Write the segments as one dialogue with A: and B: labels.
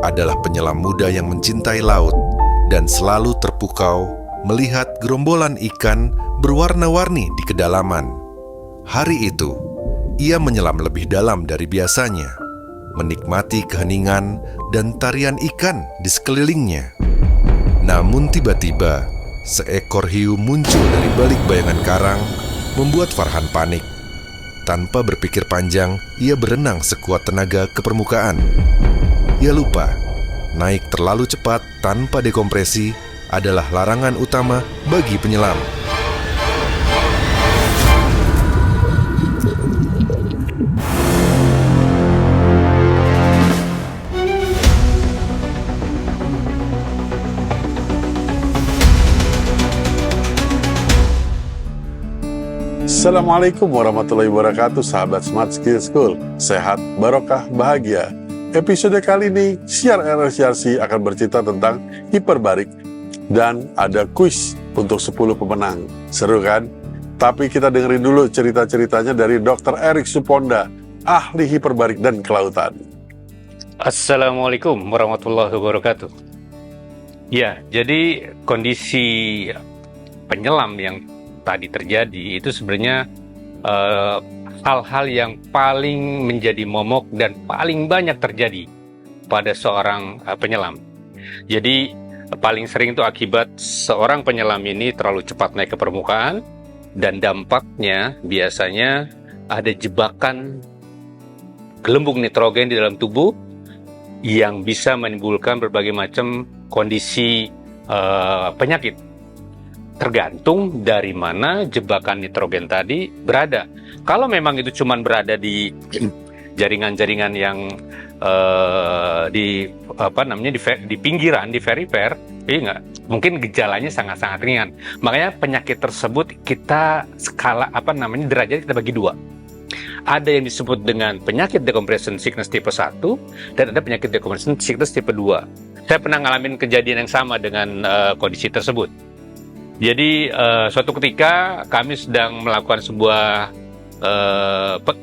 A: adalah penyelam muda yang mencintai laut dan selalu terpukau melihat gerombolan ikan berwarna-warni di kedalaman. Hari itu, ia menyelam lebih dalam dari biasanya, menikmati keheningan dan tarian ikan di sekelilingnya. Namun tiba-tiba, seekor hiu muncul dari balik bayangan karang, membuat Farhan panik. Tanpa berpikir panjang, ia berenang sekuat tenaga ke permukaan. Ia lupa, naik terlalu cepat tanpa dekompresi adalah larangan utama bagi penyelam.
B: Assalamualaikum warahmatullahi wabarakatuh, sahabat Smart Skill School. Sehat, barokah, bahagia. Episode kali ini, Siar RRCRC akan bercerita tentang hiperbarik dan ada kuis untuk 10 pemenang. Seru kan? Tapi kita dengerin dulu cerita-ceritanya dari Dr. Erik Suponda, ahli hiperbarik dan kelautan.
C: Assalamualaikum warahmatullahi wabarakatuh. Ya, jadi kondisi penyelam yang tadi terjadi itu sebenarnya hal-hal yang paling menjadi momok dan paling banyak terjadi pada seorang penyelam. Jadi paling sering itu akibat seorang penyelam ini terlalu cepat naik ke permukaan dan dampaknya biasanya ada jebakan gelembung nitrogen di dalam tubuh yang bisa menimbulkan berbagai macam kondisi penyakit. Tergantung dari mana jebakan nitrogen tadi berada. Kalau memang itu cuma berada di jaringan-jaringan yang di pinggiran, di perifer, mungkin gejalanya sangat-sangat ringan. Makanya penyakit tersebut kita derajat kita bagi dua. Ada yang disebut dengan penyakit decompression sickness tipe 1 dan ada penyakit decompression sickness tipe 2. Saya pernah ngalamin kejadian yang sama dengan kondisi tersebut. Jadi suatu ketika kami sedang melakukan sebuah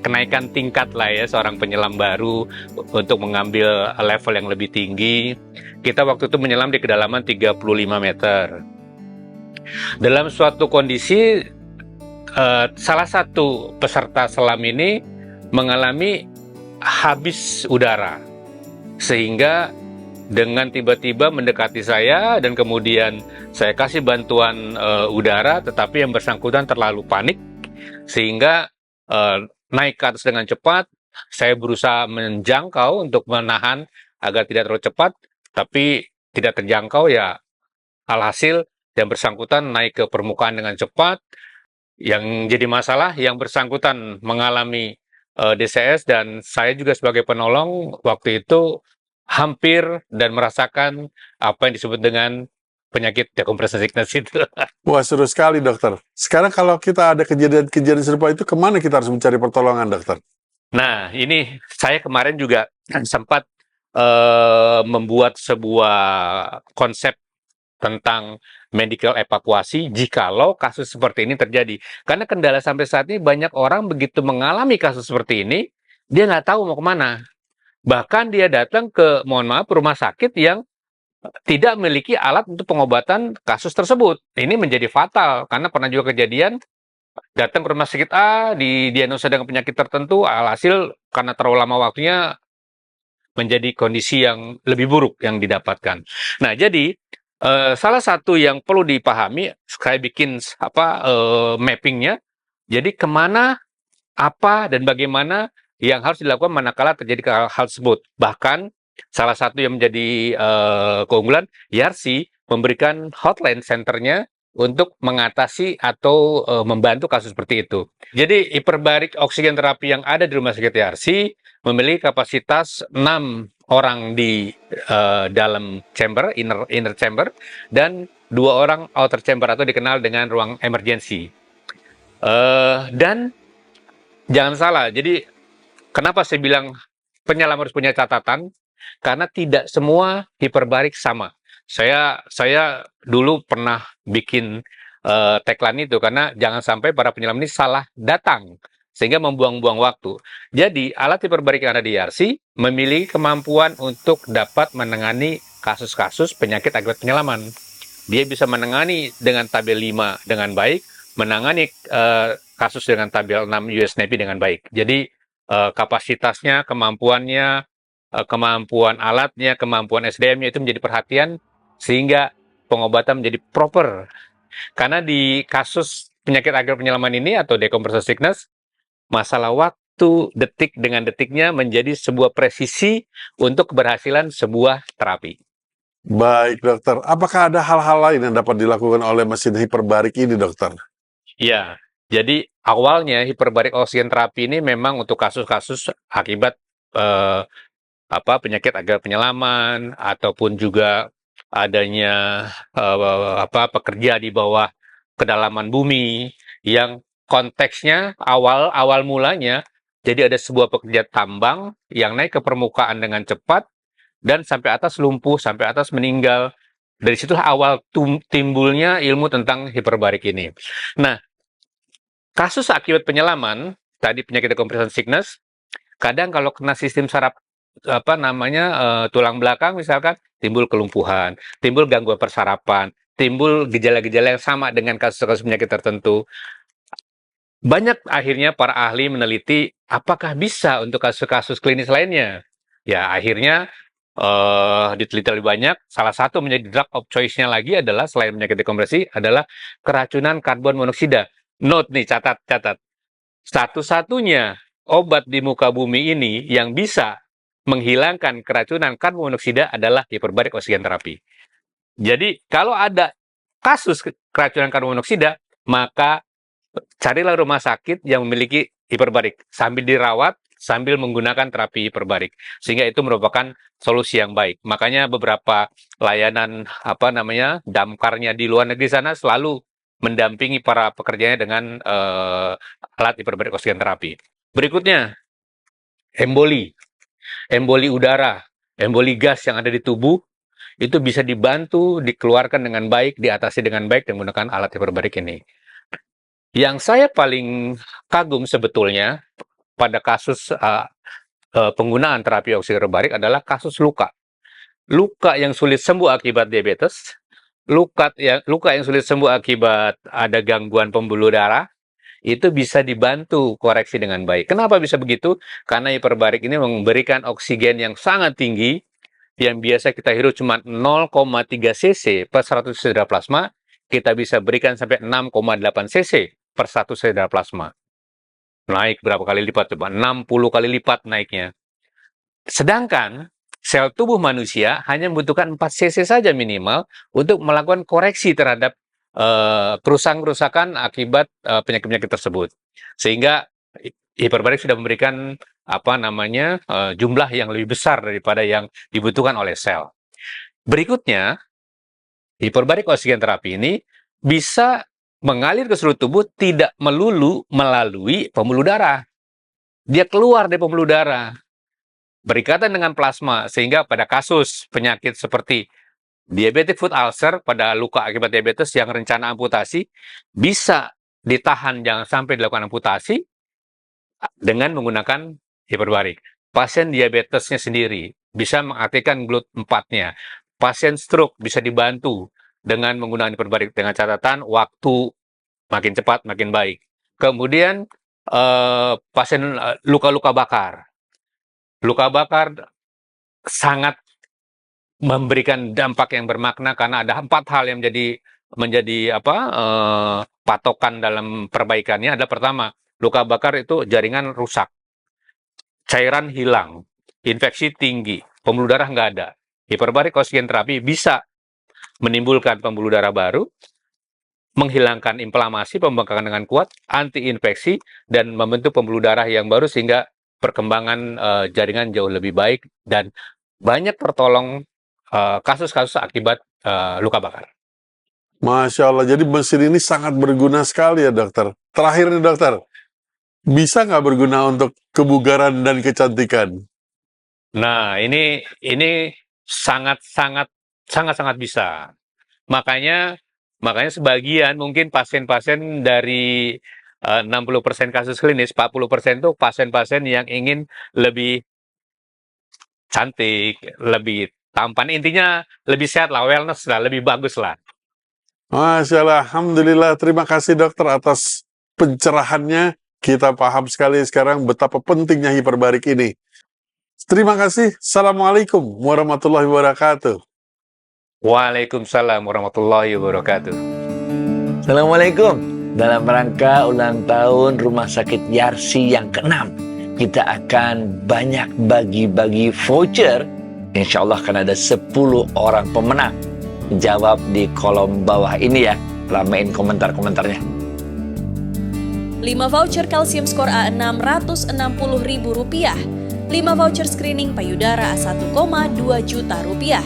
C: kenaikan tingkat lah ya, seorang penyelam baru untuk mengambil level yang lebih tinggi. Kita waktu itu menyelam di kedalaman 35 meter. Dalam suatu kondisi salah satu peserta selam ini mengalami habis udara, sehingga dengan tiba-tiba mendekati saya dan kemudian saya kasih bantuan udara, tetapi yang bersangkutan terlalu panik sehingga naik ke atas dengan cepat. Saya berusaha menjangkau untuk menahan agar tidak terlalu cepat, tapi tidak terjangkau ya. Alhasil yang bersangkutan naik ke permukaan dengan cepat. Yang jadi masalah, yang bersangkutan mengalami DCS dan saya juga sebagai penolong waktu itu hampir dan merasakan apa yang disebut dengan penyakit decompression sickness itu.
B: Wah, seru sekali, dokter. Sekarang kalau kita ada kejadian-kejadian serupa itu, kemana kita harus mencari pertolongan, dokter?
C: Nah, ini saya kemarin juga sempat membuat sebuah konsep tentang medical evakuasi jikalau kasus seperti ini terjadi. Karena kendala sampai saat ini banyak orang begitu mengalami kasus seperti ini, dia nggak tahu mau kemana. Bahkan dia datang ke, rumah sakit yang tidak memiliki alat untuk pengobatan kasus tersebut. Ini menjadi fatal, karena pernah juga kejadian, datang ke rumah sakit A, didiagnosa dengan penyakit tertentu, alhasil karena terlalu lama waktunya, menjadi kondisi yang lebih buruk yang didapatkan. Nah, jadi, salah satu yang perlu dipahami, saya bikin mappingnya, jadi kemana, apa, dan bagaimana yang harus dilakukan manakala terjadi hal tersebut. Bahkan salah satu yang menjadi keunggulan, YRC memberikan hotline centernya untuk mengatasi atau membantu kasus seperti itu. Jadi hiperbarik oksigen terapi yang ada di rumah sakit YRC memiliki kapasitas 6 orang di dalam chamber, inner chamber, dan 2 orang outer chamber atau dikenal dengan ruang emergency. Dan jangan salah, jadi kenapa saya bilang penyelam harus punya catatan? Karena tidak semua hiperbarik sama. Saya dulu pernah bikin tagline itu, karena jangan sampai para penyelam ini salah datang sehingga membuang-buang waktu. Jadi, alat hiperbarik yang ada di ERC memiliki kemampuan untuk dapat menangani kasus-kasus penyakit akibat penyelaman. Dia bisa menangani dengan tabel 5 dengan baik, menangani kasus dengan tabel 6 US Navy dengan baik. Jadi, kapasitasnya, kemampuannya, kemampuan alatnya, kemampuan SDM-nya itu menjadi perhatian, sehingga pengobatan menjadi proper. Karena di kasus penyakit akibat penyelaman ini atau decompression sickness, masalah waktu detik dengan detiknya menjadi sebuah presisi untuk keberhasilan sebuah terapi.
B: Baik, dokter. Apakah ada hal-hal lain yang dapat dilakukan oleh mesin hiperbarik ini, dokter?
C: Ya, jadi awalnya hiperbarik oksigen terapi ini memang untuk kasus-kasus akibat eh, penyakit akibat penyelaman ataupun juga adanya pekerja di bawah kedalaman bumi yang konteksnya awal mulanya jadi ada sebuah pekerja tambang yang naik ke permukaan dengan cepat dan sampai atas lumpuh, sampai atas meninggal. Dari situlah awal timbulnya ilmu tentang hiperbarik ini. Nah, kasus akibat penyelaman, tadi penyakit decompression sickness, kadang kalau kena sistem saraf tulang belakang misalkan, timbul kelumpuhan, timbul gangguan persarapan, timbul gejala-gejala yang sama dengan kasus-kasus penyakit tertentu. Banyak akhirnya para ahli meneliti apakah bisa untuk kasus-kasus klinis lainnya. Ya, akhirnya diteliti lebih banyak. Salah satu menjadi drug of choice-nya lagi adalah selain penyakit dekompresi adalah keracunan karbon monoksida. Note nih, catat. Satu-satunya obat di muka bumi ini yang bisa menghilangkan keracunan karbon monoksida adalah hiperbarik oksigen terapi. Jadi, kalau ada kasus keracunan karbon monoksida, maka carilah rumah sakit yang memiliki hiperbarik sambil dirawat sambil menggunakan terapi hiperbarik, sehingga itu merupakan solusi yang baik. Makanya beberapa layanan damkarnya di luar negeri sana selalu mendampingi para pekerjanya dengan alat hiperbarik oksigen terapi. Berikutnya, emboli udara, emboli gas yang ada di tubuh itu bisa dibantu dikeluarkan dengan baik, diatasi dengan baik dengan menggunakan alat hiperbarik ini. Yang saya paling kagum sebetulnya pada kasus penggunaan terapi oksigen hiperbarik adalah kasus luka. Luka yang sulit sembuh akibat diabetes, luka yang sulit sembuh akibat ada gangguan pembuluh darah, itu bisa dibantu koreksi dengan baik. Kenapa bisa begitu? Karena hiperbarik ini memberikan oksigen yang sangat tinggi, yang biasa kita hirup cuma 0,3 cc per 100 cc darah plasma, kita bisa berikan sampai 6,8 cc per 1 cc darah plasma. Naik berapa kali lipat coba? 60 kali lipat naiknya. Sedangkan sel tubuh manusia hanya membutuhkan 4 cc saja minimal untuk melakukan koreksi terhadap kerusakan-kerusakan akibat penyakit-penyakit tersebut. Sehingga hiperbarik sudah memberikan jumlah yang lebih besar daripada yang dibutuhkan oleh sel. Berikutnya, hiperbarik oksigen terapi ini bisa mengalir ke seluruh tubuh tidak melulu melalui pembuluh darah. Dia keluar dari pembuluh darah, berikatan dengan plasma, sehingga pada kasus penyakit seperti diabetic foot ulcer, pada luka akibat diabetes yang rencana amputasi, bisa ditahan jangan sampai dilakukan amputasi dengan menggunakan hiperbarik. Pasien diabetesnya sendiri bisa mengaktifkan GLUT4-nya. Pasien stroke bisa dibantu dengan menggunakan hiperbarik dengan catatan waktu makin cepat makin baik. Kemudian pasien luka-luka bakar. Luka bakar sangat memberikan dampak yang bermakna karena ada 4 hal yang menjadi patokan dalam perbaikannya. Ada pertama, luka bakar itu jaringan rusak, cairan hilang, infeksi tinggi, pembuluh darah nggak ada. Hiperbarik oksigen terapi bisa menimbulkan pembuluh darah baru, menghilangkan inflamasi, pembengkakan dengan kuat, anti-infeksi, dan membentuk pembuluh darah yang baru sehingga perkembangan jaringan jauh lebih baik dan banyak tertolong kasus-kasus akibat luka bakar.
B: Masya Allah, jadi mesin ini sangat berguna sekali ya dokter. Terakhir nih dokter, bisa nggak berguna untuk kebugaran dan kecantikan?
C: Nah, ini sangat bisa. Makanya sebagian mungkin pasien-pasien dari 60% kasus klinis, 40% itu pasien-pasien yang ingin lebih cantik, lebih tampan, intinya lebih sehat lah, wellness lah, lebih bagus lah.
B: Masya Allah, Alhamdulillah. Terima kasih dokter atas pencerahannya. Kita paham sekali sekarang betapa pentingnya hiperbarik ini. Terima kasih. Assalamualaikum warahmatullahi wabarakatuh.
C: Waalaikumsalam warahmatullahi wabarakatuh.
D: Assalamualaikum. Dalam rangka ulang tahun Rumah Sakit Yarsi yang ke-6, kita akan banyak bagi-bagi voucher. Insya Allah akan ada 10 orang pemenang. Jawab di kolom bawah ini ya. Ramein komentar-komentarnya.
E: 5 voucher kalsium skor A6 Rp160.000. 5 voucher screening payudara 1,2 juta rupiah.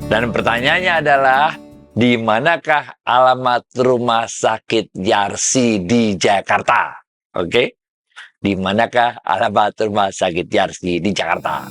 D: Dan pertanyaannya adalah, di manakah alamat Rumah Sakit Yarsi di Jakarta? Oke? Di manakah alamat Rumah Sakit Yarsi di Jakarta?